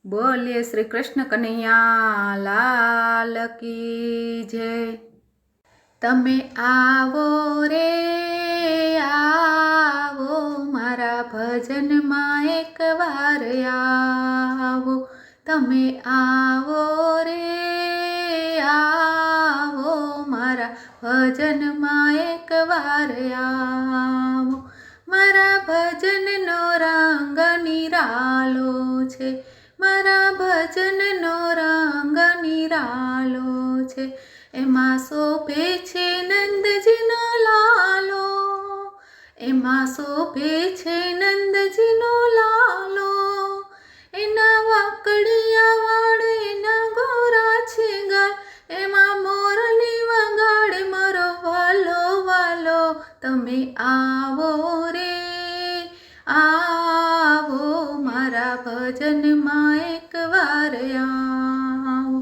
बोलिए श्री कृष्ण कन्हैया लाल की जय। तमे आवो रे आवो मारा भजन में एक वार आवो। तमे आवो रे आवो मारा भजन में एक वार आवो। मारा भजन नो रंग निरालो छे, मारा भजन नो रंग निरालो छे। एमा शोभे छे नंदजीनो लालो, एमा शोभे छे नंदजीनो लालो। एना वाकड़िया वाळ एना गोरा छे गाल, एमा मोरली वगाड़े मारो वालो वालो। तमे आवो रे आवो मारा भजन में एक वार आवो।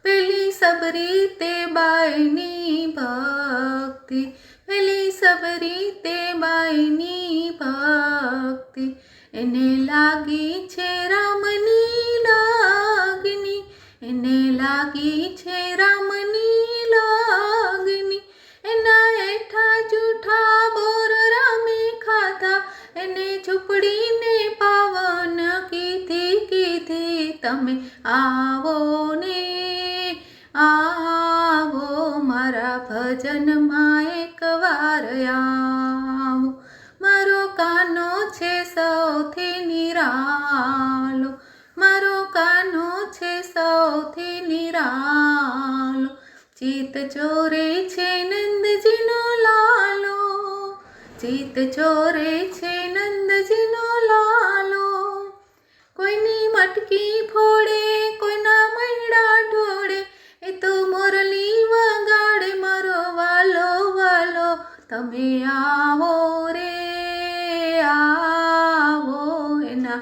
पेली सबरी ते बाईनी भक्ति, पेली सबरी ते बाईनी भक्ति। एने लागी छे रामनी लगनी, एने लागी छे रामनी लगनी। एना हेठा जूठा बोर रामे खाधा, एने झूपड़ी ने पावन कीधी कीधी। तमे आवो ने आवो मारा भजन में एक वार आवो। मारो कानो छे सौथी निरालो, मारो कानो छे सौथी निरालो। चीत चोरे छे नंदजीनो लालो, चीत चोरे छे नंदजीनो लालो। कोईनी मटकी फोड़े कोईना मैड़ा ढोड़े, ए तो मोरली वगाड़े मारो वालो वालो। तमे आवो रे आवो एना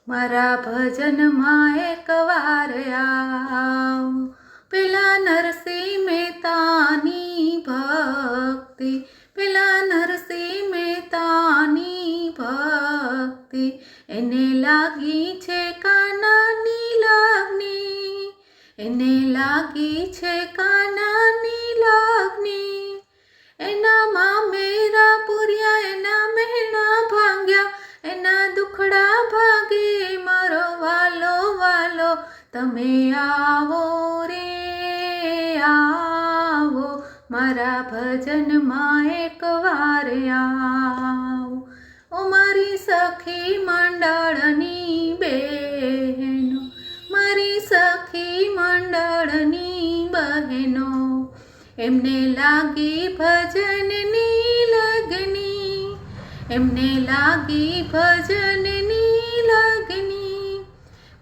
मारा भजन में एक वार आवो। पेला नरसिंह मेहतानी भक्ति, पेला नरसिंह मेहतानी भक्ति। एने लागी छे कानानी लगनी, एने लागी छे कानानी लगनी। एना मामेरा पुरिया एना मेहना भांग्या, एना दुखड़ा भागे मारो वालो वालो। तमे आवो रे आवो मारा भजन में एक वार आवो। ओ मारी सखी मंडळनी बहेनो, मारी सखी मंडळनी बहेनो। एमने लागी भजननी लगनी, एमने लागी भजननी लगनी।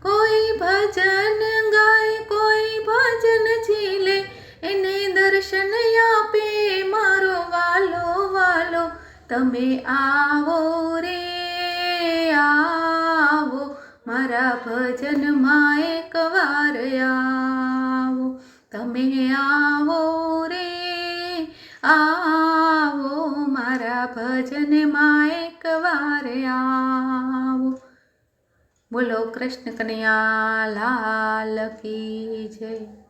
कोई भजन गाए कोई भजन झीले, एने दर्शन आपे मारो वालो वालो। तमे आवो रे आवो मारा भजन में एक वार आवो। तमे आवो रे आवो मारा भजन में एक वार आवो। बोलो कृष्ण कन्हैया लाल की जय।